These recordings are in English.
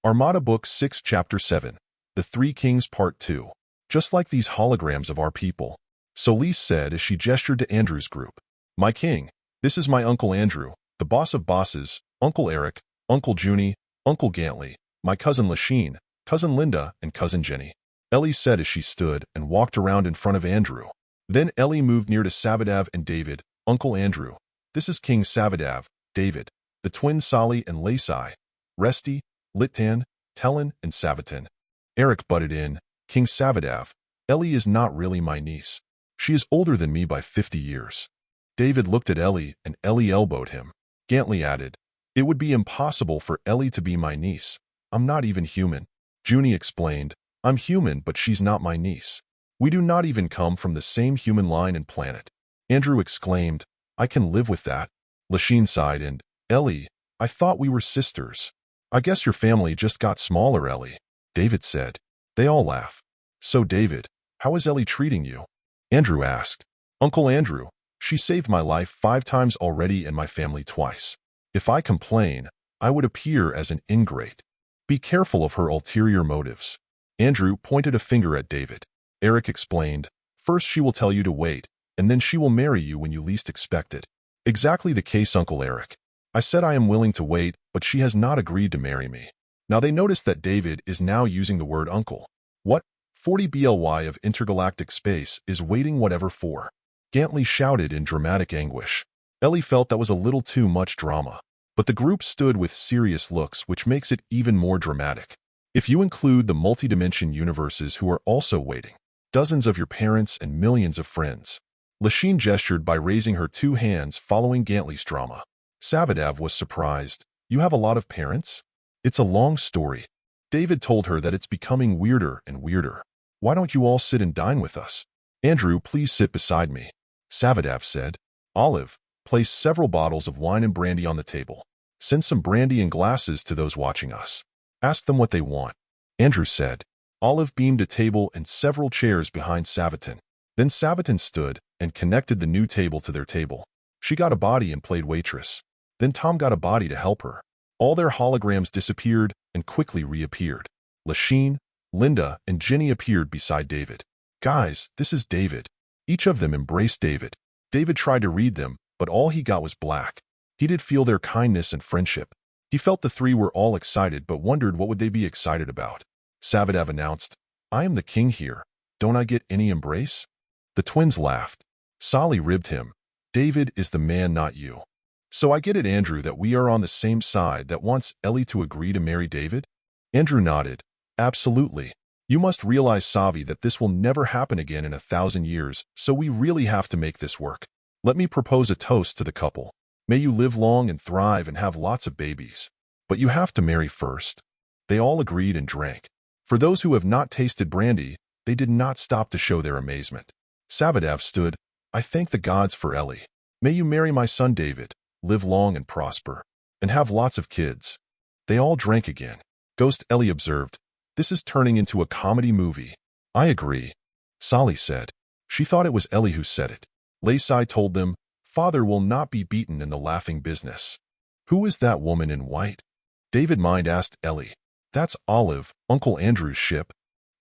Armada Book 6 Chapter 7 The Three Kings Part 2. Just like these holograms of our people, Solis said as she gestured to Andrew's group. My king, this is my Uncle Andrew, the boss of bosses, Uncle Eric, Uncle Junie, Uncle Gantley, my cousin Lachine, cousin Linda, and cousin Jenny. Ellie said as she stood and walked around in front of Andrew. Then Ellie moved near to Savadav and David. Uncle Andrew, this is King Savadav, David, the twins Sali and Lasai, Resti, Littan, Telin, and Savatan. Eric butted in. King Savadav, Ellie is not really my niece. She is older than me by 50 years. David looked at Ellie and Ellie elbowed him. Gantley added, it would be impossible for Ellie to be my niece. I'm not even human. Junie explained, I'm human but she's not my niece. We do not even come from the same human line and planet. Andrew exclaimed, I can live with that. Lachine sighed and, Ellie, I thought we were sisters. I guess your family just got smaller, Ellie. David said. They all laugh. So David, how is Ellie treating you? Andrew asked. Uncle Andrew, she saved my life 5 times already and my family twice. If I complain, I would appear as an ingrate. Be careful of her ulterior motives. Andrew pointed a finger at David. Eric explained, first she will tell you to wait, and then she will marry you when you least expect it. Exactly the case, Uncle Eric. I said I am willing to wait, but she has not agreed to marry me. Now they notice that David is now using the word uncle. What? 40 BLY of intergalactic space is waiting whatever for? Gantley shouted in dramatic anguish. Ellie felt that was a little too much drama, but the group stood with serious looks, which makes it even more dramatic. If you include the multidimension universes who are also waiting, dozens of your parents and millions of friends. Lachine gestured by raising her 2 hands following Gantley's drama. Savadav was surprised. You have a lot of parents? It's a long story. David told her that it's becoming weirder and weirder. Why don't you all sit and dine with us? Andrew, please sit beside me. Savadav said. Olive, place several bottles of wine and brandy on the table. Send some brandy and glasses to those watching us. Ask them what they want. Andrew said. Olive beamed a table and several chairs behind Savatan. Then Savatan stood and connected the new table to their table. She got a body and played waitress. Then Tom got a body to help her. All their holograms disappeared and quickly reappeared. Lachine, Linda, and Jenny appeared beside David. Guys, this is David. Each of them embraced David. David tried to read them, but all he got was black. He did feel their kindness and friendship. He felt the 3 were all excited but wondered what would they be excited about. Savadav announced, I am the king here. Don't I get any embrace? The twins laughed. Sali ribbed him. David is the man, not you. So I get it, Andrew, that we are on the same side that wants Ellie to agree to marry David? Andrew nodded. Absolutely. You must realize, Savi, that this will never happen again in 1,000 years, so we really have to make this work. Let me propose a toast to the couple. May you live long and thrive and have lots of babies. But you have to marry first. They all agreed and drank. For those who have not tasted brandy, they did not stop to show their amazement. Savadav stood. I thank the gods for Ellie. May you marry my son David, live long and prosper, and have lots of kids. They all drank again. Ghost Ellie observed, this is turning into a comedy movie. I agree. Sali said. She thought it was Ellie who said it. Lasai told them, Father will not be beaten in the laughing business. Who is that woman in white? David Mind asked Ellie. That's Olive, Uncle Andrew's ship.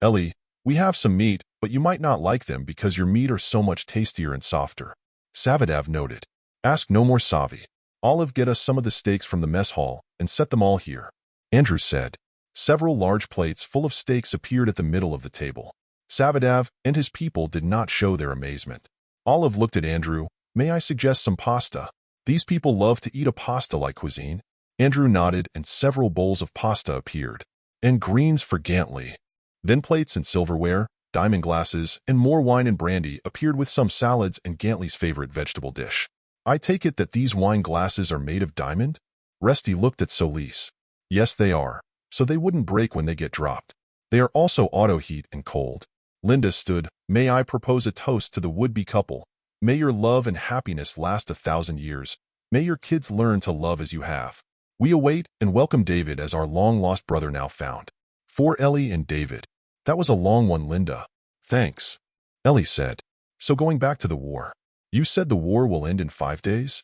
Ellie, we have some meat, but you might not like them because your meat are so much tastier and softer. Savadav noted. Ask no more, Savi. Olive, get us some of the steaks from the mess hall and set them all here. Andrew said. Several large plates full of steaks appeared at the middle of the table. Savadav and his people did not show their amazement. Olive looked at Andrew. May I suggest some pasta? These people love to eat a pasta-like cuisine. Andrew nodded and several bowls of pasta appeared. And greens for Gantley. Then plates and silverware, diamond glasses, and more wine and brandy appeared with some salads and Gantley's favorite vegetable dish. I take it that these wine glasses are made of diamond? Resti looked at Solis. Yes, they are, so they wouldn't break when they get dropped. They are also auto-heat and cold. Linda stood. May I propose a toast to the would-be couple? May your love and happiness last 1,000 years. May your kids learn to love as you have. We await and welcome David as our long-lost brother now found. For Ellie and David. That was a long one, Linda. Thanks. Ellie said. So going back to the war. You said the war will end in 5 days?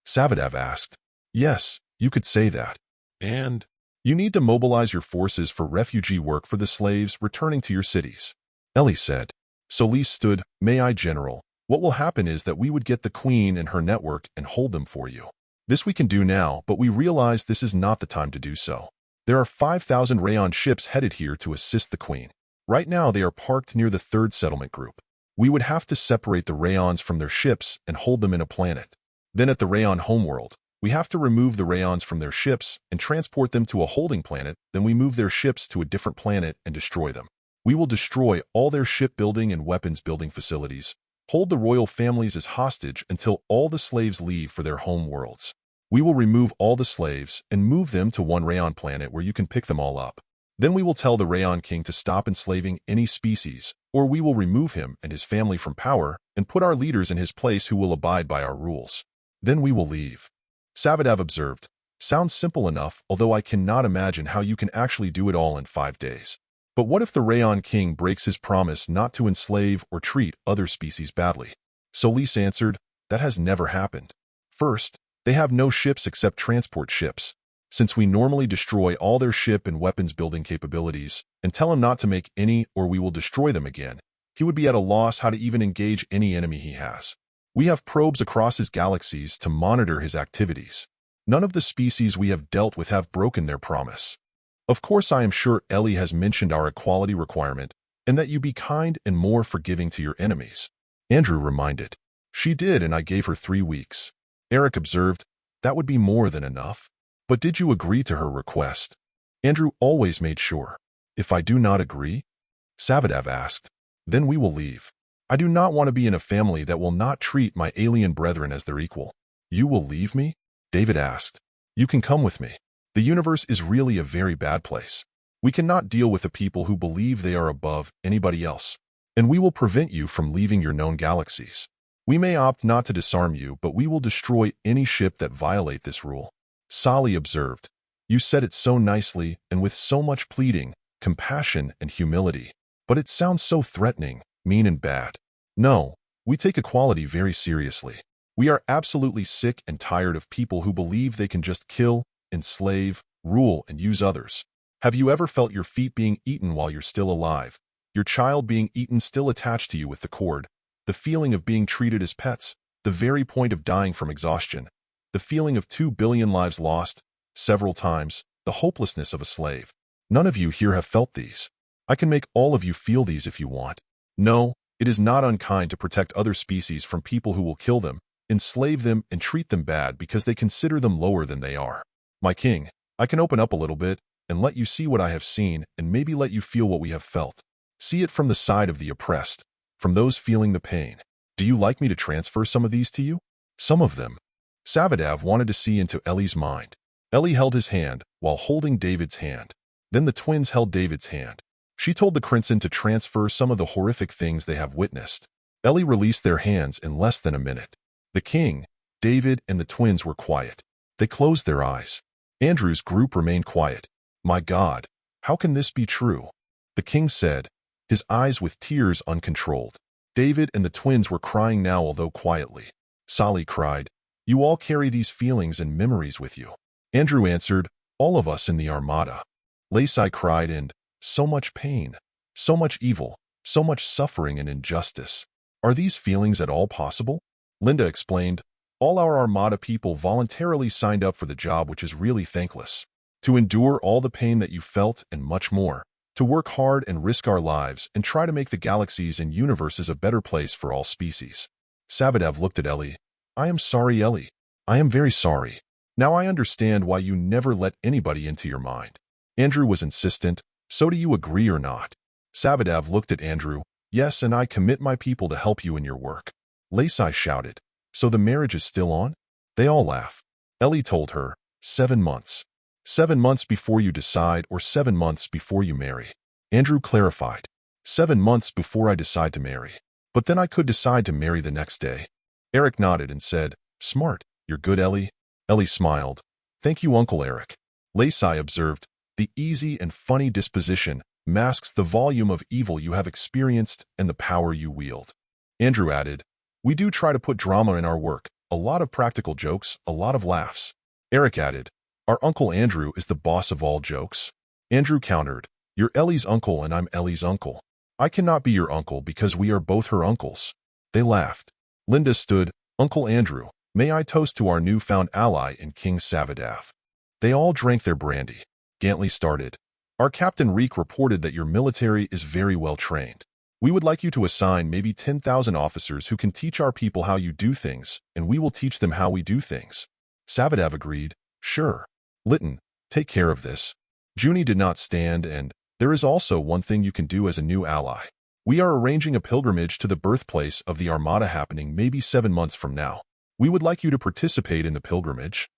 Savadav asked. Yes, you could say that. And You need to mobilize your forces for refugee work for the slaves returning to your cities. Ellie said. Solis stood. May I, General? What will happen is that we would get the Queen and her network and hold them for you. This we can do now, but we realize this is not the time to do so. There are 5,000 Rayon ships headed here to assist the Queen. Right now they are parked near the 3rd settlement group. We would have to separate the Rayons from their ships and hold them in a planet. Then at the Rayon homeworld, we have to remove the Rayons from their ships and transport them to a holding planet, then we move their ships to a different planet and destroy them. We will destroy all their shipbuilding and weapons building facilities, hold the royal families as hostage until all the slaves leave for their home worlds. We will remove all the slaves and move them to one Rayon planet where you can pick them all up. Then we will tell the Rayon King to stop enslaving any species, or we will remove him and his family from power and put our leaders in his place who will abide by our rules. Then we will leave. Savadav observed. Sounds simple enough, although I cannot imagine how you can actually do it all in 5 days. But what if the Rayon King breaks his promise not to enslave or treat other species badly? Solis answered, that has never happened. First, they have no ships except transport ships. Since we normally destroy all their ship and weapons building capabilities and tell him not to make any or we will destroy them again, he would be at a loss how to even engage any enemy he has. We have probes across his galaxies to monitor his activities. None of the species we have dealt with have broken their promise. Of course, I am sure Ellie has mentioned our equality requirement and that you be kind and more forgiving to your enemies. Andrew reminded. She did, and I gave her 3 weeks. Eric observed, that would be more than enough. But did you agree to her request? Andrew always made sure. If I do not agree? Savadav asked. Then we will leave. I do not want to be in a family that will not treat my alien brethren as their equal. You will leave me? David asked. You can come with me. The universe is really a very bad place. We cannot deal with the people who believe they are above anybody else. And we will prevent you from leaving your known galaxies. We may opt not to disarm you, but we will destroy any ship that violate this rule. Sali observed. You said it so nicely and with so much pleading, compassion, and humility. But it sounds so threatening, mean, and bad. No, we take equality very seriously. We are absolutely sick and tired of people who believe they can just kill, enslave, rule, and use others. Have you ever felt your feet being eaten while you're still alive? Your child being eaten still attached to you with the cord? The feeling of being treated as pets? The very point of dying from exhaustion? The feeling of 2 billion lives lost, several times? The hopelessness of a slave? None of you here have felt these. I can make all of you feel these if you want. No, it is not unkind to protect other species from people who will kill them, enslave them, and treat them bad because they consider them lower than they are. My king, I can open up a little bit and let you see what I have seen and maybe let you feel what we have felt. See it from the side of the oppressed, from those feeling the pain. Do you like me to transfer some of these to you? Some of them. Savadav wanted to see into Ellie's mind. Ellie held his hand while holding David's hand. Then the twins held David's hand. She told the Crimson to transfer some of the horrific things they have witnessed. Ellie released their hands in less than a minute. The king, David, and the twins were quiet. They closed their eyes. Andrew's group remained quiet. My God, how can this be true? The king said, his eyes with tears uncontrolled. David and the twins were crying now, although quietly. Sali cried, you all carry these feelings and memories with you. Andrew answered, all of us in the Armada. Lacey cried, and so much pain, so much evil, so much suffering and injustice. Are these feelings at all possible? Linda explained, all our Armada people voluntarily signed up for the job, which is really thankless. To endure all the pain that you felt and much more. To work hard and risk our lives and try to make the galaxies and universes a better place for all species. Savadav looked at Ellie. I am sorry, Ellie. I am very sorry. Now I understand why you never let anybody into your mind. Andrew was insistent. So do you agree or not? Savadav looked at Andrew. Yes, and I commit my people to help you in your work. Lacey shouted. So the marriage is still on? They all laugh. Ellie told her, 7 months. 7 months before you decide, or 7 months before you marry. Andrew clarified. 7 months before I decide to marry. But then I could decide to marry the next day. Eric nodded and said, smart, you're good, Ellie. Ellie smiled. Thank you, Uncle Eric. Lacey observed, the easy and funny disposition masks the volume of evil you have experienced and the power you wield. Andrew added, we do try to put drama in our work, a lot of practical jokes, a lot of laughs. Eric added, Our Uncle Andrew is the boss of all jokes. Andrew countered, You're Ellie's uncle and I'm Ellie's uncle. I cannot be your uncle because we are both her uncles. They laughed. Linda stood, Uncle Andrew, may I toast to our newfound ally in King Savadav. They all drank their brandy. Gantley started. Our Captain Reek reported that your military is very well trained. We would like you to assign maybe 10,000 officers who can teach our people how you do things, and we will teach them how we do things. Savadav agreed, Sure. Lytton, take care of this. Junie did not stand, and there is also one thing you can do as a new ally. We are arranging a pilgrimage to the birthplace of the Armada happening maybe 7 months from now. We would like you to participate in the pilgrimage.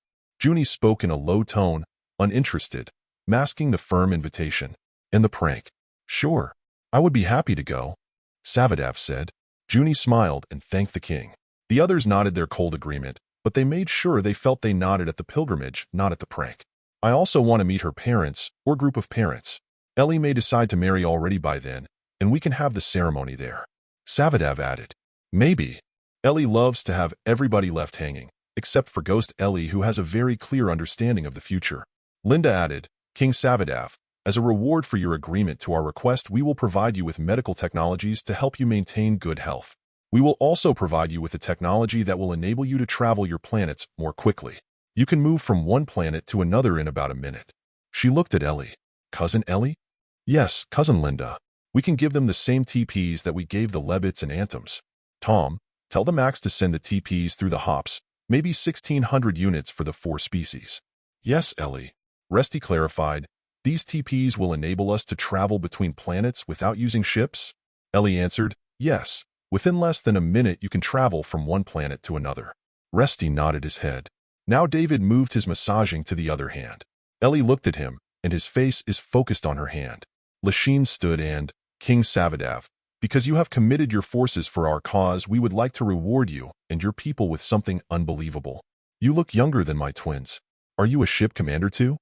Junie spoke in a low tone, uninterested, masking the firm invitation. And the prank. Sure. I would be happy to go. Savadav said. Junie smiled and thanked the king. The others nodded their cold agreement, but they made sure they felt they nodded at the pilgrimage, not at the prank. I also want to meet her parents, or group of parents. Ellie may decide to marry already by then, and we can have the ceremony there. Savadav added. Maybe. Ellie loves to have everybody left hanging, except for Ghost Ellie, who has a very clear understanding of the future. Linda added, King Savadav, as a reward for your agreement to our request, we will provide you with medical technologies to help you maintain good health. We will also provide you with the technology that will enable you to travel your planets more quickly. You can move from one planet to another in about a minute. She looked at Ellie. Cousin Ellie? Yes, Cousin Linda. We can give them the same TPs that we gave the Lebits and Anthems. Tom, tell the Max to send the TPs through the hops, maybe 1,600 units for the 4 species. Yes, Ellie. Resty clarified. These TPs will enable us to travel between planets without using ships? Ellie answered, Yes. Within less than a minute you can travel from one planet to another. Resty nodded his head. Now David moved his massaging to the other hand. Ellie looked at him, and his face is focused on her hand. Lasheen stood and, King Savadav, because you have committed your forces for our cause, we would like to reward you and your people with something unbelievable. You look younger than my twins. Are you a ship commander too?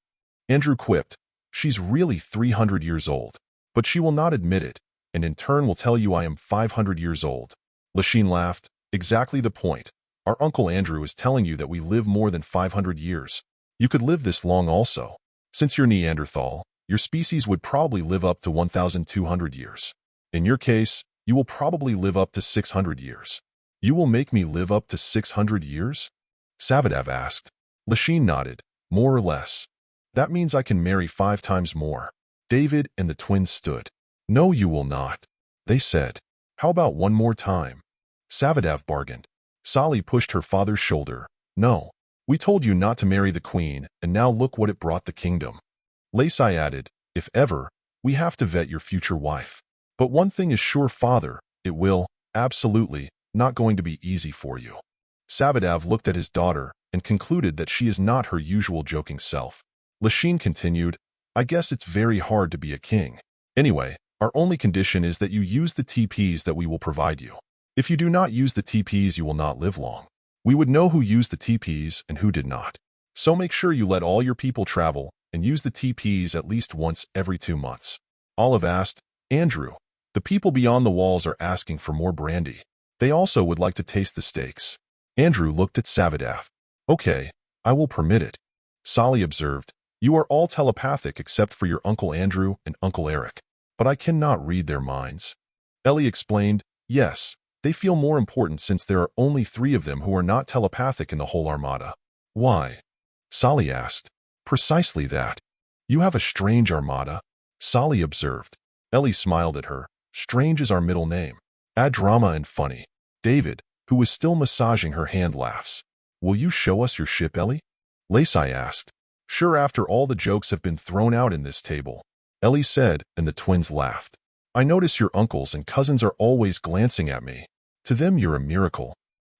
Andrew quipped. She's really 300 years old, but she will not admit it, and in turn will tell you I am 500 years old. Lasheen laughed. Exactly the point. Our Uncle Andrew is telling you that we live more than 500 years. You could live this long also. Since you're Neanderthal, your species would probably live up to 1,200 years. In your case, you will probably live up to 600 years. You will make me live up to 600 years? Savadav asked. Lasheen nodded. More or less. That means I can marry 5 times more. David and the twins stood. No, you will not. They said. How about one more time? Savadav bargained. Sally pushed her father's shoulder. No. We told you not to marry the queen, and now look what it brought the kingdom. Lacey added, If ever, we have to vet your future wife. But one thing is sure, father, it will, absolutely, not going to be easy for you. Savadav looked at his daughter and concluded that she is not her usual joking self. Lasheen continued, I guess it's very hard to be a king. Anyway, our only condition is that you use the TPs that we will provide you. If you do not use the TPs, you will not live long. We would know who used the TPs and who did not. So make sure you let all your people travel and use the TPs at least once every 2 months. Olive asked, Andrew, the people beyond the walls are asking for more brandy. They also would like to taste the steaks. Andrew looked at Savadav. Okay, I will permit it. Sally observed, You are all telepathic except for your Uncle Andrew and Uncle Eric, but I cannot read their minds. Ellie explained, Yes, they feel more important since there are only 3 of them who are not telepathic in the whole Armada. Why? Sally asked. Precisely that. You have a strange Armada, Sally observed. Ellie smiled at her. Strange is our middle name. Add drama and funny. David, who was still massaging her hand, laughs. Will you show us your ship, Ellie? Lacey asked. Sure, after all the jokes have been thrown out in this table. Ellie said, and the twins laughed. I notice your uncles and cousins are always glancing at me. To them you're a miracle.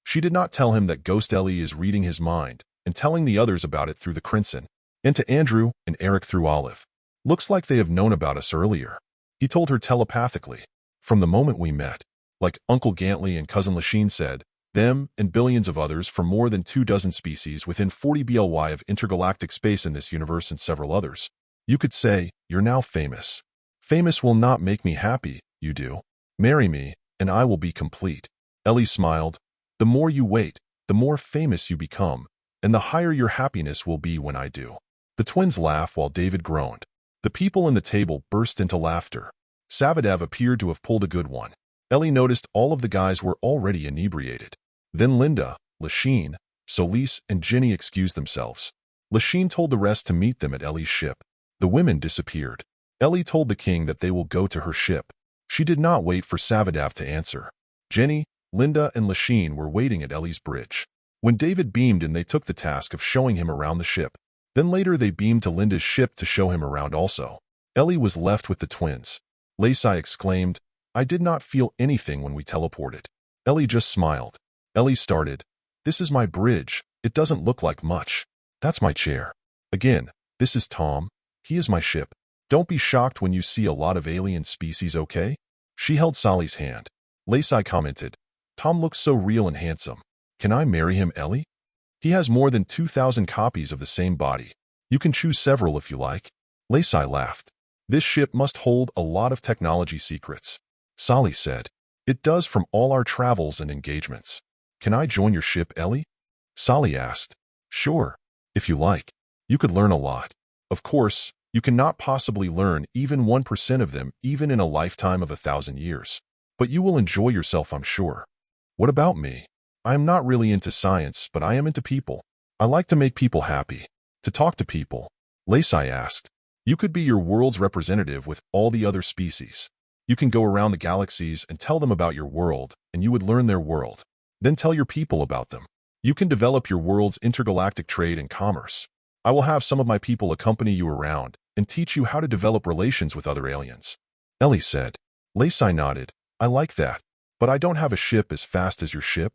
She did not tell him that Ghost Ellie is reading his mind and telling the others about it through the Crimson, and to Andrew and Eric through Olive. Looks like they have known about us earlier. He told her telepathically. From the moment we met. Like Uncle Gantley and Cousin Lasheen said, them and billions of others from more than 24 species within 40 BLY of intergalactic space in this universe and several others. You could say, you're now famous. Famous will not make me happy, you do. Marry me, and I will be complete. Ellie smiled. The more you wait, the more famous you become, and the higher your happiness will be when I do. The twins laughed while David groaned. The people in the table burst into laughter. Savadev appeared to have pulled a good one. Ellie noticed all of the guys were already inebriated. Then Linda, Lachine, Solis, and Jenny excused themselves. Lachine told the rest to meet them at Ellie's ship. The women disappeared. Ellie told the king that they will go to her ship. She did not wait for Savadev to answer. Jenny, Linda, and Lachine were waiting at Ellie's bridge. When David beamed in, they took the task of showing him around the ship. Then later they beamed to Linda's ship to show him around also. Ellie was left with the twins. Lacey exclaimed, "I did not feel anything when we teleported." Ellie just smiled. Ellie started, "This is my bridge. It doesn't look like much. That's my chair. Again, this is Tom. He is my ship. Don't be shocked when you see a lot of alien species, okay?" She held Sally's hand. Lacey commented, "Tom looks so real and handsome. Can I marry him, Ellie? He has more than 2,000 copies of the same body. You can choose several if you like." Lacey laughed. "This ship must hold a lot of technology secrets." Sally said, "It does from all our travels and engagements. Can I join your ship, Ellie?" Sally asked. "Sure, if you like. You could learn a lot. Of course, you cannot possibly learn even 1% of them even in a lifetime of 1,000 years. But you will enjoy yourself, I'm sure." "What about me? I am not really into science, but I am into people. I like to make people happy. To talk to people." Lacey asked. "You could be your world's representative with all the other species. You can go around the galaxies and tell them about your world, and you would learn their world. Then tell your people about them. You can develop your world's intergalactic trade and commerce. I will have some of my people accompany you around and teach you how to develop relations with other aliens." Ellie said. Lacey nodded. "I like that, but I don't have a ship as fast as your ship."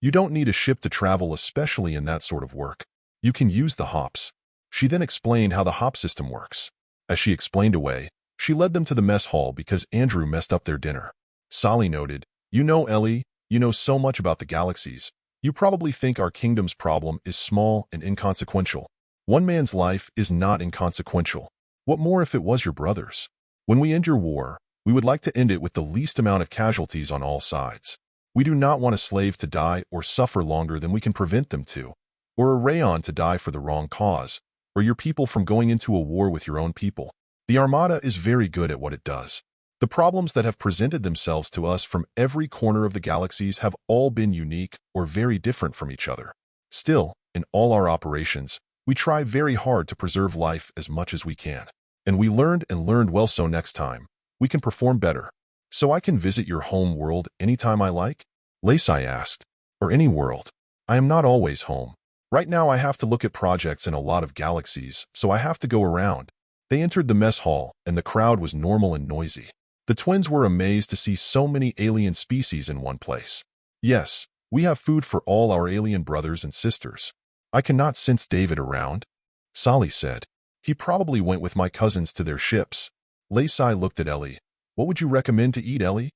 "You don't need a ship to travel, especially in that sort of work. You can use the hops." She then explained how the hop system works. As she explained away, she led them to the mess hall because Andrew messed up their dinner. Sally noted, "You know, Ellie, you know so much about the galaxies. You probably think our kingdom's problem is small and inconsequential. One man's life is not inconsequential. What more if it was your brother's? When we end your war, we would like to end it with the least amount of casualties on all sides. We do not want a slave to die or suffer longer than we can prevent them to, or a Rayon to die for the wrong cause, or your people from going into a war with your own people. The Armada is very good at what it does. The problems that have presented themselves to us from every corner of the galaxies have all been unique or very different from each other. Still, in all our operations, we try very hard to preserve life as much as we can. And we learned well, so next time, we can perform better. So I can visit your home world anytime I like?" Lacey asked. "Or any world. I am not always home. Right now I have to look at projects in a lot of galaxies, so I have to go around." They entered the mess hall, and the crowd was normal and noisy. The twins were amazed to see so many alien species in one place. "Yes, we have food for all our alien brothers and sisters. I cannot sense David around," Sally said. "He probably went with my cousins to their ships." Lacey looked at Ellie. "What would you recommend to eat, Ellie?"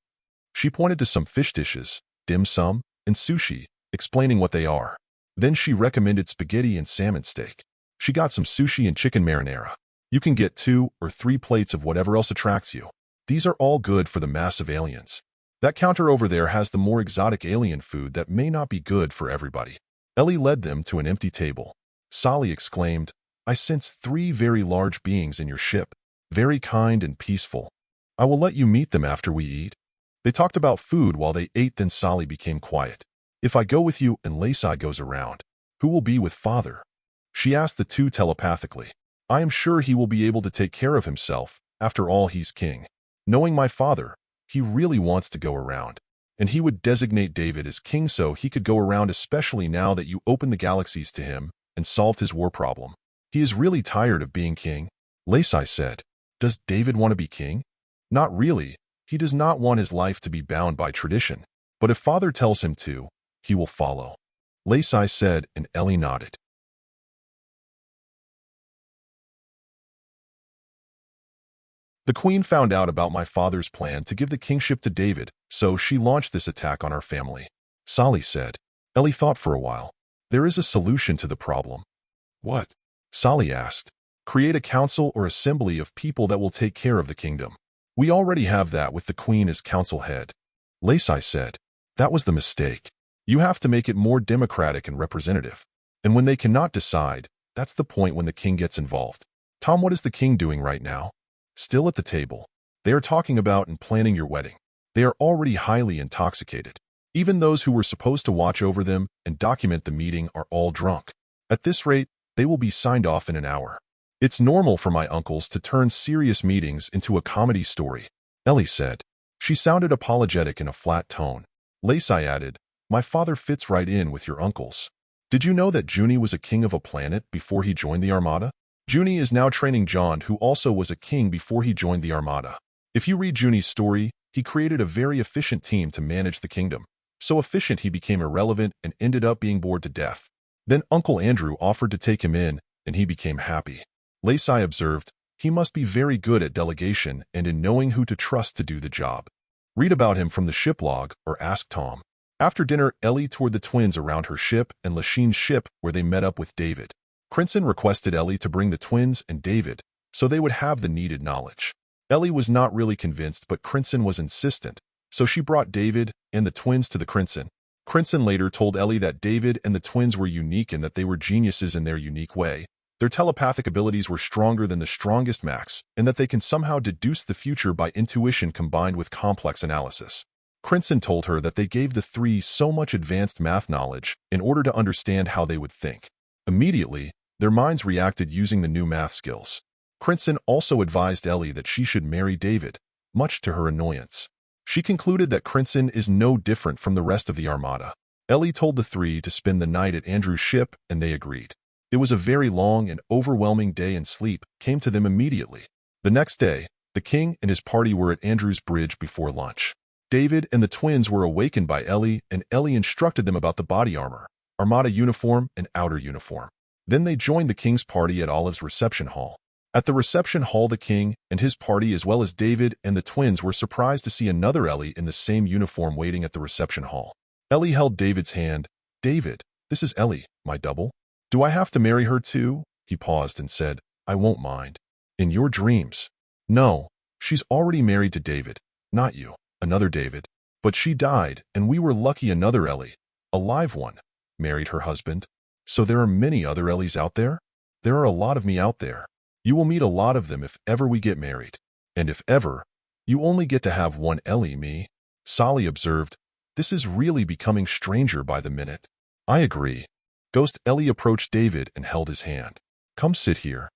She pointed to some fish dishes, dim sum, and sushi, explaining what they are. Then she recommended spaghetti and salmon steak. She got some sushi and chicken marinara. You can get 2 or 3 plates of whatever else attracts you. These are all good for the massive aliens. That counter over there has the more exotic alien food that may not be good for everybody. Ellie led them to an empty table. Sally exclaimed, "I sense 3 very large beings in your ship, very kind and peaceful. I will let you meet them after we eat." They talked about food while they ate, then Sally became quiet. "If I go with you and Lacey goes around, who will be with father?" She asked the two telepathically. "I am sure he will be able to take care of himself. After all, he's king. Knowing my father, he really wants to go around. And he would designate David as king so he could go around, especially now that you opened the galaxies to him and solved his war problem. He is really tired of being king." Lacey said, "Does David want to be king?" "Not really. He does not want his life to be bound by tradition. But if father tells him to, he will follow," Lacey said, and Ellie nodded. "The queen found out about my father's plan to give the kingship to David, so she launched this attack on our family," Sally said. Ellie thought for a while. "There is a solution to the problem." "What?" Sally asked. "Create a council or assembly of people that will take care of the kingdom. We already have that with the queen as council head." Lacey said, "That was the mistake. You have to make it more democratic and representative. And when they cannot decide, That's the point when the king gets involved. Tom, what is the king doing right now? Still at the table. They are talking about and planning your wedding. They are already highly intoxicated. Even those who were supposed to watch over them and document the meeting are all drunk. At this rate, they will be signed off in an hour. It's normal for my uncles to turn serious meetings into a comedy story, Ellie said. She sounded apologetic in a flat tone. Lacey added, my father fits right in with your uncles. Did you know that Junie was a king of a planet before he joined the Armada? Junie is now training John, who also was a king before he joined the Armada. If you read Junie's story, he created a very efficient team to manage the kingdom. So efficient he became irrelevant and ended up being bored to death. Then Uncle Andrew offered to take him in, and he became happy. Lacey observed, he must be very good at delegation and in knowing who to trust to do the job. Read about him from the ship log or ask Tom. After dinner, Ellie toured the twins around her ship and Lachine's ship where they met up with David. Crinson requested Ellie to bring the twins and David, so they would have the needed knowledge. Ellie was not really convinced, but Crinson was insistent, so she brought David and the twins to the Crinson. Crinson later told Ellie that David and the twins were unique and that they were geniuses in their unique way. Their telepathic abilities were stronger than the strongest Max, and that they can somehow deduce the future by intuition combined with complex analysis. Crinson told her that they gave the three so much advanced math knowledge in order to understand how they would think. Immediately, their minds reacted using the new math skills. Crinson also advised Ellie that she should marry David, much to her annoyance. She concluded that Crinson is no different from the rest of the Armada. Ellie told the three to spend the night at Andrew's ship, and they agreed. It was a very long and overwhelming day, and sleep came to them immediately. The next day, the king and his party were at Andrew's bridge before lunch. David and the twins were awakened by Ellie, and Ellie instructed them about the body armor, Armada uniform, and outer uniform. Then they joined the king's party at Olive's reception hall. At the reception hall, the king and his party, as well as David and the twins, were surprised to see another Ellie in the same uniform waiting at the reception hall. Ellie held David's hand. David, this is Ellie, my double. Do I have to marry her too? He paused and said, I won't mind. In your dreams. No, she's already married to David, not you, another David. But she died, and we were lucky another Ellie, a live one, married her husband. So there are many other Ellies out there? There are a lot of me out there. You will meet a lot of them if ever we get married. And if ever, you only get to have one Ellie, me. Sally observed, this is really becoming stranger by the minute. I agree. Ghost Ellie approached David and held his hand. Come sit here.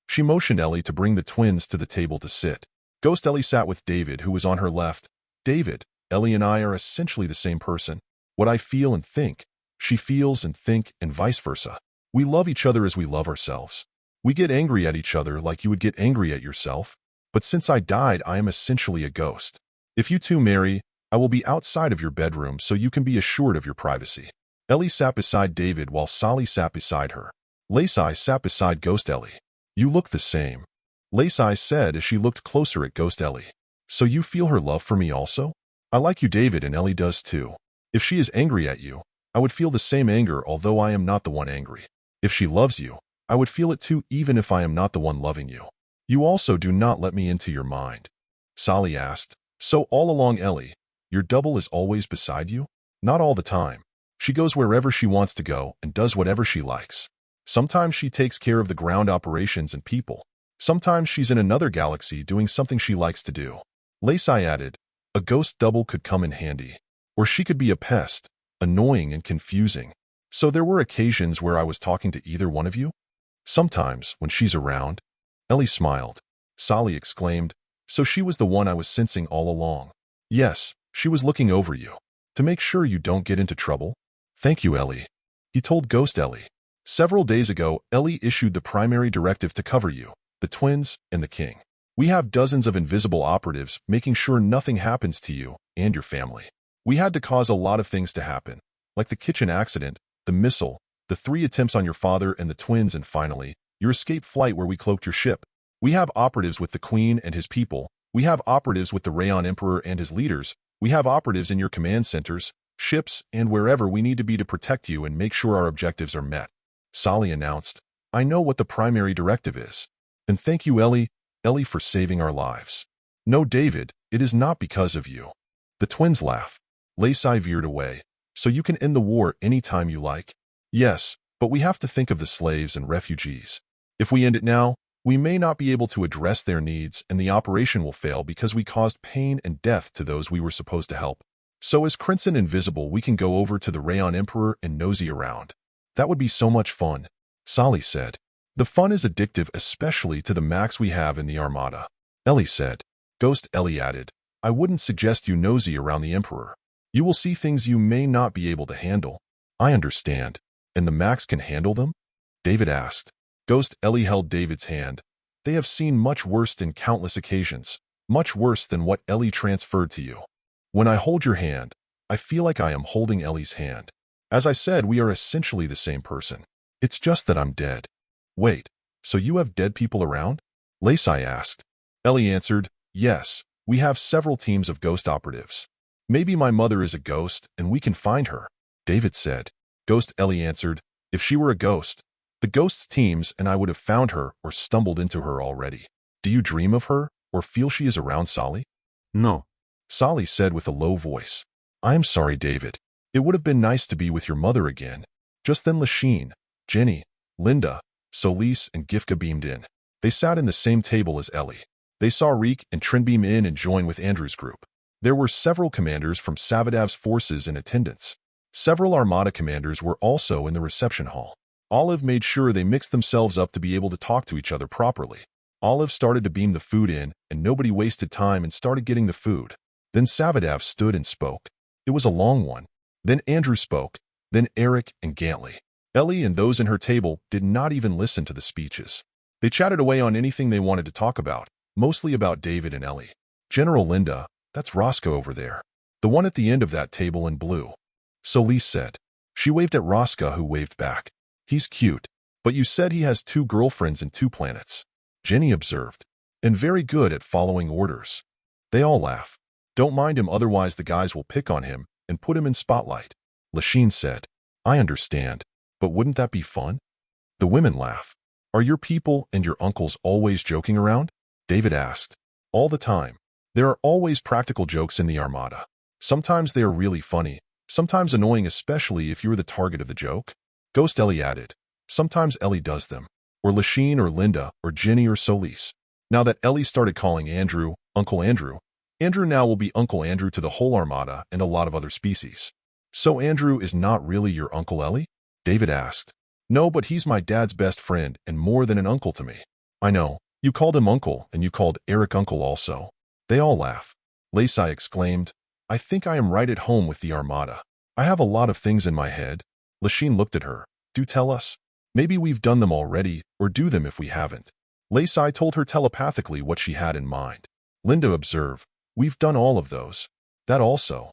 She motioned Ellie to bring the twins to the table to sit. Ghost Ellie sat with David, who was on her left. David, Ellie and I are essentially the same person. What I feel and think, she feels and think, and vice versa. We love each other as we love ourselves. We get angry at each other like you would get angry at yourself. But since I died, I am essentially a ghost. If you two marry, I will be outside of your bedroom so you can be assured of your privacy. Ellie sat beside David while Sally sat beside her. Lacey sat beside Ghost Ellie. You look the same, Lacey said as she looked closer at Ghost Ellie. So you feel her love for me also? I like you, David, and Ellie does too. If she is angry at you, I would feel the same anger, although I am not the one angry. If she loves you, I would feel it too, even if I am not the one loving you. You also do not let me into your mind. Sally asked, so all along, Ellie, your double is always beside you? Not all the time. She goes wherever she wants to go and does whatever she likes. Sometimes she takes care of the ground operations and people. Sometimes she's in another galaxy doing something she likes to do. Lacey added, a ghost double could come in handy. Or she could be a pest, annoying and confusing. So there were occasions where I was talking to either one of you? Sometimes, when she's around. Ellie smiled. Sally exclaimed, so she was the one I was sensing all along. Yes, she was looking over you. To make sure you don't get into trouble. Thank you, Ellie. He told Ghost Ellie. Several days ago, Ellie issued the primary directive to cover you, the twins, and the king. We have dozens of invisible operatives making sure nothing happens to you and your family. We had to cause a lot of things to happen, like the kitchen accident, the missile, the 3 attempts on your father and the twins, and finally, your escape flight where we cloaked your ship. We have operatives with the Queen and his people. We have operatives with the Rayon Emperor and his leaders. We have operatives in your command centers, ships, and wherever we need to be to protect you and make sure our objectives are met. Sally announced, I know what the primary directive is. And thank you, Ellie, for saving our lives. No, David, it is not because of you. The twins laughed. Lacey veered away. So you can end the war any time you like? Yes, But we have to think of the slaves and refugees. If we end it now, we may not be able to address their needs and the operation will fail because we caused pain and death to those we were supposed to help. So as Crimson Invisible, we can go over to the Rayon Emperor and nosy around. That would be so much fun, Sally said. The fun is addictive, especially to the max we have in the Armada, Ellie said. Ghost Ellie added, I wouldn't suggest you nosy around the Emperor. You will see things you may not be able to handle. I understand. And the max can handle them? David asked. Ghost Ellie held David's hand. They have seen much worse in countless occasions, much worse than what Ellie transferred to you. When I hold your hand, I feel like I am holding Ellie's hand. As I said, we are essentially the same person. It's just that I'm dead. Wait, so you have dead people around? Lacey asked. Ellie answered, yes, we have several teams of ghost operatives. Maybe my mother is a ghost and we can find her, David said. Ghost Ellie answered, if she were a ghost, the ghosts' teams and I would have found her or stumbled into her already. Do you dream of her or feel she is around, Sally? No. Sally said with a low voice. I am sorry, David. It would have been nice to be with your mother again. Just then Lasheen, Jenny, Linda, Solis, and Gifka beamed in. They sat in the same table as Ellie. They saw Reek and Trin beam in and join with Andrew's group. There were several commanders from Savadav's forces in attendance. Several Armada commanders were also in the reception hall. Olive made sure they mixed themselves up to be able to talk to each other properly. Olive started to beam the food in, and nobody wasted time and started getting the food. Then Savadav stood and spoke. It was a long one. Then Andrew spoke, then Eric and Gantley. Ellie and those in her table did not even listen to the speeches. They chatted away on anything they wanted to talk about, mostly about David and Ellie. General Linda, that's Roscoe over there. The one at the end of that table in blue. Solis said. She waved at Roscoe, who waved back. He's cute, but you said he has 2 girlfriends and 2 planets. Jenny observed. And very good at following orders. They all laugh. Don't mind him, otherwise the guys will pick on him and put him in spotlight. Lasheen said. I understand, but wouldn't that be fun? The women laugh. Are your people and your uncles always joking around? David asked. All the time. There are always practical jokes in the Armada. Sometimes they are really funny, sometimes annoying, especially if you're the target of the joke. Ghost Ellie added. Sometimes Ellie does them. Or Lasheen or Linda or Jenny or Solis. Now that Ellie started calling Andrew, Uncle Andrew, Andrew now will be Uncle Andrew to the whole Armada and a lot of other species. So Andrew is not really your Uncle Ellie? David asked. No, but he's my dad's best friend and more than an uncle to me. I know. You called him Uncle and you called Eric Uncle also. They all laugh. Lacey exclaimed. I think I am right at home with the Armada. I have a lot of things in my head. Lasheen looked at her. Do tell us. Maybe we've done them already, or do them if we haven't. Lacey told her telepathically what she had in mind. Linda observed. We've done all of those. That also.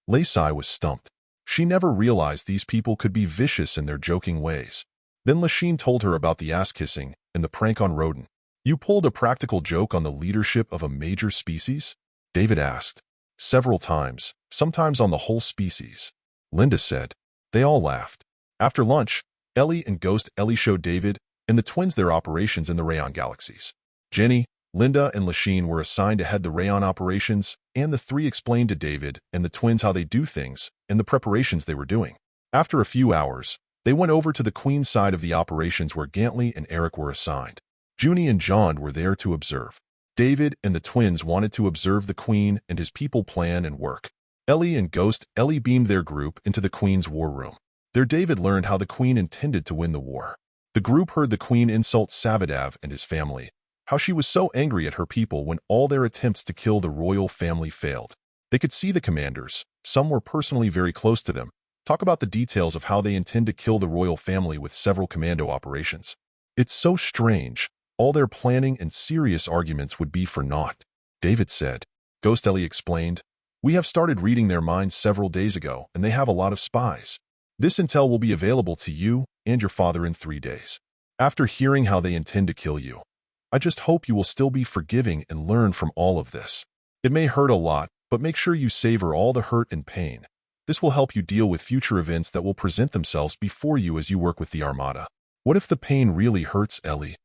Lacey was stumped. She never realized these people could be vicious in their joking ways. Then Lasheen told her about the ass-kissing and the prank on Roden. You pulled a practical joke on the leadership of a major species? David asked. Several times, sometimes on the whole species. Linda said. They all laughed. After lunch, Ellie and Ghost Ellie showed David and the twins their operations in the Rayon galaxies. Jenny, Linda, and Lasheen were assigned to head the Rayon operations, and the 3 explained to David and the twins how they do things and the preparations they were doing. After a few hours, they went over to the Queen's side of the operations where Gantley and Eric were assigned. Junie and John were there to observe. David and the twins wanted to observe the Queen and his people plan and work. Ellie and Ghost Ellie beamed their group into the Queen's war room. There David learned how the Queen intended to win the war. The group heard the Queen insult Savadav and his family, how she was so angry at her people when all their attempts to kill the royal family failed. They could see the commanders, some were personally very close to them, talk about the details of how they intend to kill the royal family with several commando operations. It's so strange. All their planning and serious arguments would be for naught, David said. Ghost Ellie explained. We have started reading their minds several days ago, and they have a lot of spies. This intel will be available to you and your father in 3 days. After hearing how they intend to kill you, I just hope you will still be forgiving and learn from all of this. It may hurt a lot, but make sure you savor all the hurt and pain. This will help you deal with future events that will present themselves before you as you work with the Armada. What if the pain really hurts, Ellie?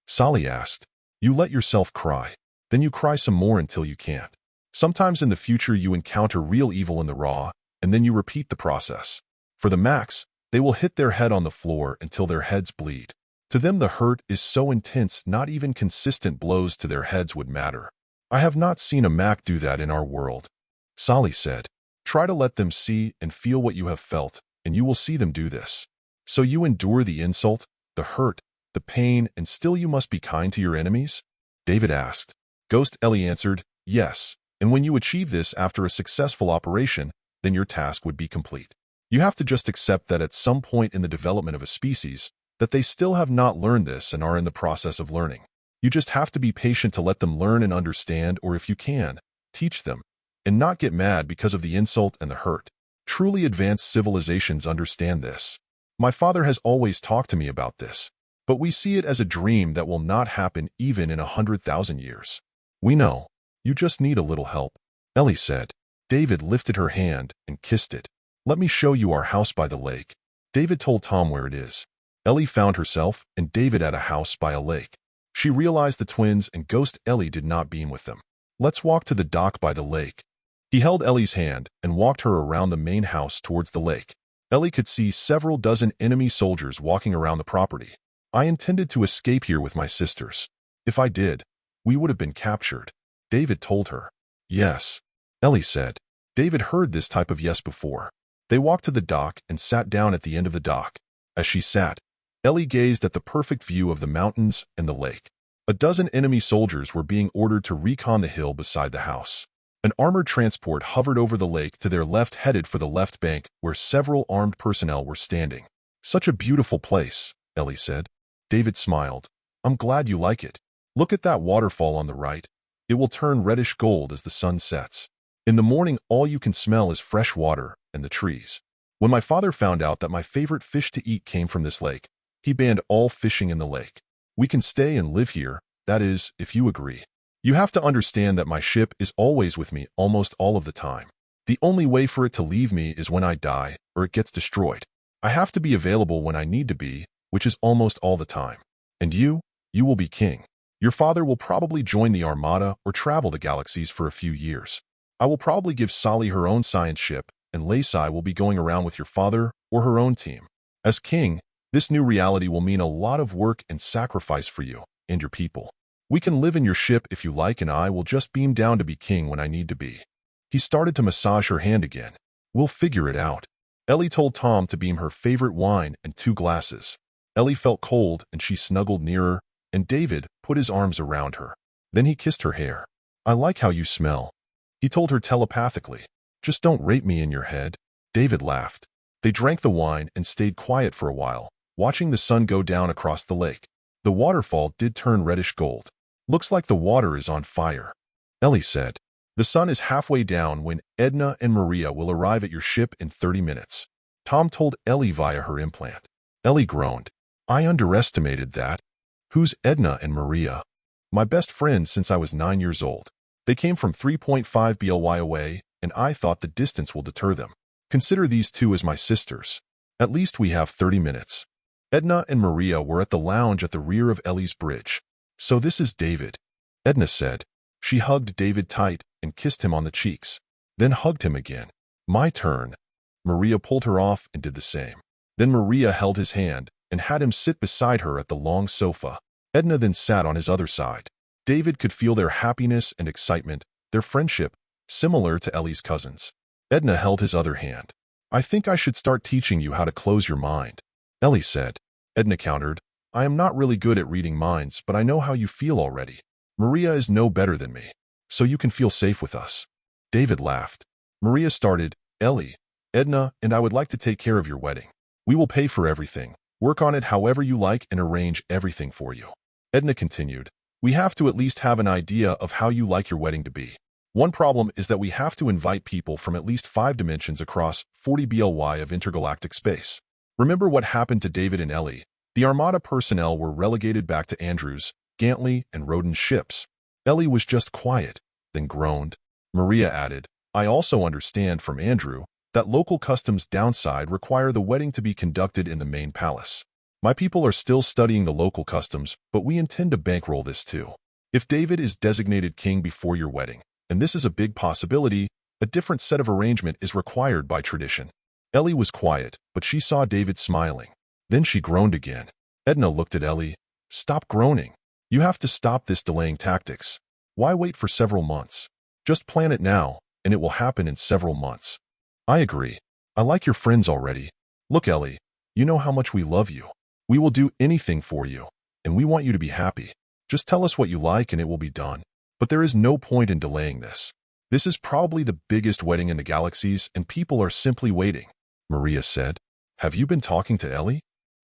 Sally asked. You let yourself cry. Then you cry some more until you can't. Sometimes in the future you encounter real evil in the raw, and then you repeat the process. For the max, They will hit their head on the floor until their heads bleed. To them the hurt is so intense not even consistent blows to their heads would matter. I have not seen a Mac do that in our world. Sally said, try to let them see and feel what you have felt, and you will see them do this. So you endure the insult, the hurt, the pain, and still you must be kind to your enemies? David asked. Ghost Ellie answered, yes, and when you achieve this after a successful operation, then your task would be complete. You have to just accept that at some point in the development of a species, that they still have not learned this and are in the process of learning. You just have to be patient to let them learn and understand, or if you can, teach them, and not get mad because of the insult and the hurt. Truly advanced civilizations understand this. My father has always talked to me about this, but we see it as a dream that will not happen even in 100,000 years. We know. You just need a little help, Ellie said. David lifted her hand and kissed it. Let me show you our house by the lake. David told Tom where it is. Ellie found herself and David at a house by a lake. She realized the twins and Ghost Ellie did not beam with them. Let's walk to the dock by the lake. He held Ellie's hand and walked her around the main house towards the lake. Ellie could see several dozen enemy soldiers walking around the property. I intended to escape here with my sisters. If I did, we would have been captured, David told her. Yes, Ellie said. David heard this type of yes before. They walked to the dock and sat down at the end of the dock. As she sat, Ellie gazed at the perfect view of the mountains and the lake. A dozen enemy soldiers were being ordered to recon the hill beside the house. An armored transport hovered over the lake to their left, headed for the left bank where several armed personnel were standing. Such a beautiful place, Ellie said. David smiled. I'm glad you like it. Look at that waterfall on the right. It will turn reddish gold as the sun sets. In the morning, all you can smell is fresh water and the trees. When my father found out that my favorite fish to eat came from this lake, he banned all fishing in the lake. We can stay and live here, that is, if you agree. You have to understand that my ship is always with me almost all of the time. The only way for it to leave me is when I die or it gets destroyed. I have to be available when I need to be, which is almost all the time. And you will be king. Your father will probably join the Armada or travel the galaxies for a few years. I will probably give Sally her own science ship, and Lacey will be going around with your father or her own team. As king, this new reality will mean a lot of work and sacrifice for you and your people. We can live in your ship if you like, and I will just beam down to be king when I need to be. He started to massage her hand again. We'll figure it out. Ellie told Tom to beam her favorite wine and 2 glasses. Ellie felt cold and she snuggled nearer, and David put his arms around her. Then he kissed her hair. I like how you smell, he told her telepathically. Just don't rape me in your head. David laughed. They drank the wine and stayed quiet for a while, watching the sun go down across the lake. The waterfall did turn reddish gold. Looks like the water is on fire, Ellie said. The sun is halfway down when Edna and Maria will arrive at your ship in 30 minutes. Tom told Ellie via her implant. Ellie groaned. I underestimated that. Who's Edna and Maria? My best friends since I was 9 years old. They came from 3.5 BLY away, and I thought the distance will deter them. Consider these 2 as my sisters. At least we have 30 minutes. Edna and Maria were at the lounge at the rear of Ellie's bridge. So this is David, Edna said. She hugged David tight and kissed him on the cheeks, then hugged him again. My turn. Maria pulled her off and did the same. Then Maria held his hand and had him sit beside her at the long sofa. Edna then sat on his other side. David could feel their happiness and excitement, their friendship, similar to Ellie's cousins. Edna held his other hand. I think I should start teaching you how to close your mind, Ellie said. Edna countered. I am not really good at reading minds, but I know how you feel already. Maria is no better than me, so you can feel safe with us. David laughed. Maria started, Ellie, Edna, and I would like to take care of your wedding. We will pay for everything, work on it however you like, and arrange everything for you. Edna continued, we have to at least have an idea of how you like your wedding to be. One problem is that we have to invite people from at least 5 dimensions across 40 BLY of intergalactic space. Remember what happened to David and Ellie? The Armada personnel were relegated back to Andrew's, Gantley, and Roden's ships. Ellie was just quiet, then groaned. Maria added, I also understand from Andrew that local customs downside require the wedding to be conducted in the main palace. My people are still studying the local customs, but we intend to bankroll this too. If David is designated king before your wedding, and this is a big possibility, a different set of arrangement is required by tradition. Ellie was quiet, but she saw David smiling. Then she groaned again. Edna looked at Ellie. Stop groaning. You have to stop this delaying tactics. Why wait for several months? Just plan it now, and it will happen in several months. I agree. I like your friends already. Look, Ellie, you know how much we love you. We will do anything for you, and we want you to be happy. Just tell us what you like and it will be done. But there is no point in delaying this. This is probably the biggest wedding in the galaxies, and people are simply waiting. Maria said. Have you been talking to Ellie?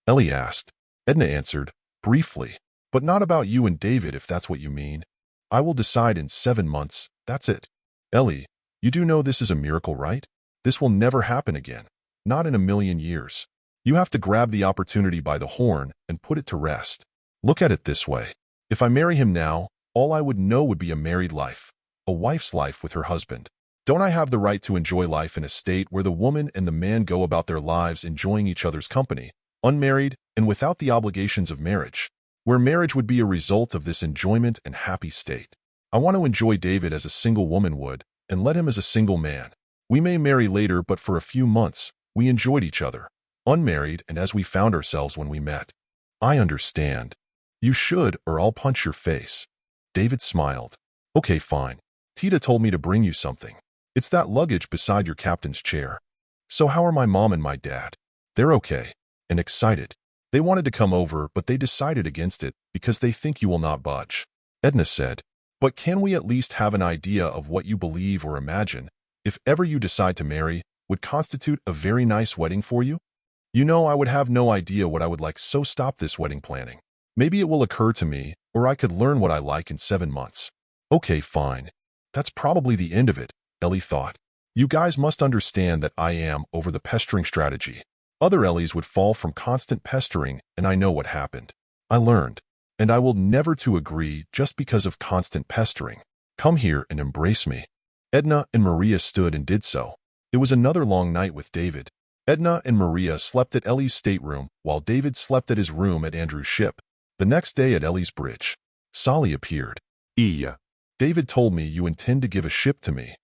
Ellie asked. Edna answered, briefly. But not about you and David, if that's what you mean. I will decide in 7 months, that's it. Ellie, you do know this is a miracle, right? This will never happen again. Not in a million years. You have to grab the opportunity by the horn and put it to rest. Look at it this way. If I marry him now, all I would know would be a married life, a wife's life with her husband. Don't I have the right to enjoy life in a state where the woman and the man go about their lives enjoying each other's company, unmarried and without the obligations of marriage, where marriage would be a result of this enjoyment and happy state? I want to enjoy David as a single woman would, and let him as a single man. We may marry later, but for a few months, we enjoyed each other, unmarried and as we found ourselves when we met. I understand. You should, or I'll punch your face. David smiled. Okay, fine. Tita told me to bring you something. It's that luggage beside your captain's chair. So how are my mom and my dad? They're okay. And excited. They wanted to come over, but they decided against it because they think you will not budge. Edna said, but can we at least have an idea of what you believe or imagine, if ever you decide to marry, would constitute a very nice wedding for you? You know, I would have no idea what I would like, so stop this wedding planning. Maybe it will occur to me, or I could learn what I like in 7 months. Okay, fine. That's probably the end of it, Ellie thought. You guys must understand that I am over the pestering strategy. Other Ellies would fall from constant pestering, and I know what happened. I learned, and I will never to agree just because of constant pestering. Come here and embrace me. Edna and Maria stood and did so. It was another long night with David. Edna and Maria slept at Ellie's stateroom, while David slept at his room at Andrew's ship. The next day at Ellie's bridge, Sally appeared. Iya. David told me you intend to give a ship to me.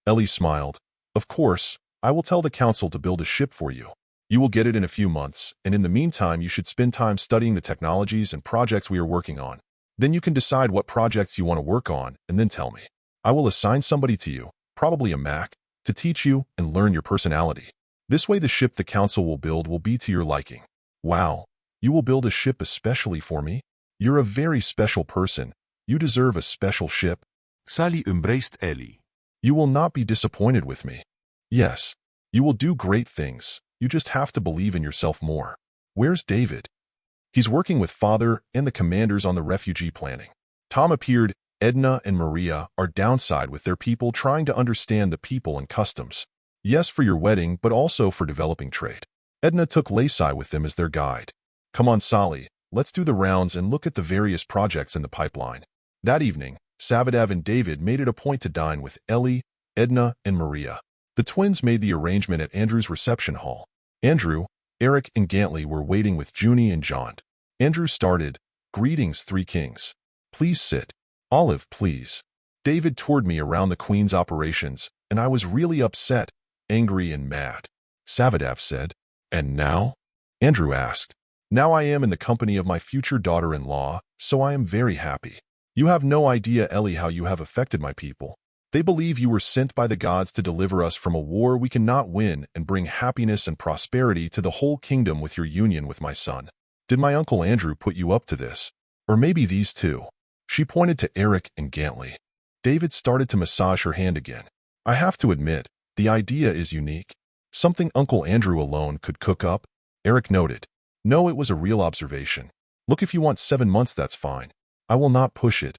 Ellie smiled. Of course, I will tell the council to build a ship for you. You will get it in a few months, and in the meantime you should spend time studying the technologies and projects we are working on. Then you can decide what projects you want to work on, and then tell me. I will assign somebody to you, probably a Mac, to teach you and learn your personality. This way the ship the council will build will be to your liking. Wow. You will build a ship especially for me? You're a very special person. You deserve a special ship. Sally embraced Ellie. You will not be disappointed with me. Yes, you will do great things. You just have to believe in yourself more. Where's David? He's working with Father and the commanders on the refugee planning. Tom appeared. Edna and Maria are downside with their people, trying to understand the people and customs. Yes, for your wedding, but also for developing trade. Edna took Lacey with them as their guide. Come on, Sally, let's do the rounds and look at the various projects in the pipeline. That evening, Savadav and David made it a point to dine with Ellie, Edna, and Maria. The twins made the arrangement at Andrew's reception hall. Andrew, Eric, and Gantley were waiting with Junie and John. Andrew started, Greetings, Three Kings. Please sit. Olive, please. David toured me around the Queen's operations, and I was really upset, angry, and mad. Savadav said. And now? Andrew asked. Now I am in the company of my future daughter-in-law, so I am very happy. You have no idea, Ellie, how you have affected my people. They believe you were sent by the gods to deliver us from a war we cannot win and bring happiness and prosperity to the whole kingdom with your union with my son. Did my Uncle Andrew put you up to this? Or maybe these two? She pointed to Eric and Gantley. David started to massage her hand again. I have to admit, the idea is unique. Something Uncle Andrew alone could cook up. Eric noted. No, it was a real observation. Look, if you want 7 months, that's fine. I will not push it.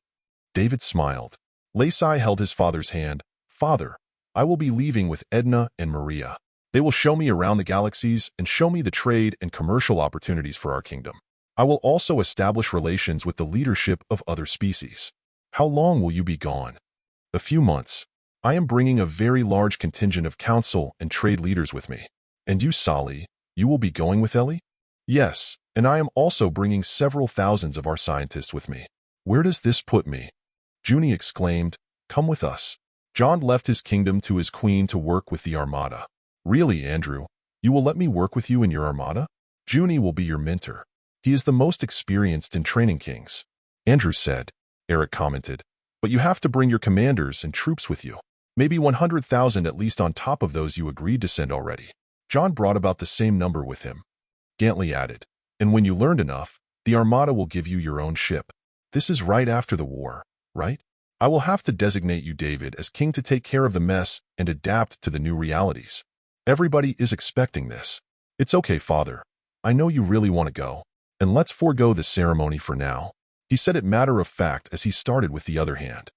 David smiled. Lacey held his father's hand. Father, I will be leaving with Edna and Maria. They will show me around the galaxies and show me the trade and commercial opportunities for our kingdom. I will also establish relations with the leadership of other species. How long will you be gone? A few months. I am bringing a very large contingent of council and trade leaders with me. And you, Sally, you will be going with Ellie? Yes, and I am also bringing several thousands of our scientists with me. Where does this put me? Junie exclaimed, Come with us. John left his kingdom to his queen to work with the Armada. Really, Andrew, You will let me work with you in your armada? Junie will be your mentor. He is the most experienced in training kings. Andrew said. Eric commented. But you have to bring your commanders and troops with you. Maybe 100,000 at least on top of those you agreed to send already. John brought about the same number with him. Gantley added. And when you learned enough, the Armada will give you your own ship. This is right after the war, right? I will have to designate you, David, as king to take care of the mess and adapt to the new realities. Everybody is expecting this. It's okay, father. I know you really want to go. And let's forego the ceremony for now. He said it matter of fact as he started with the other hand.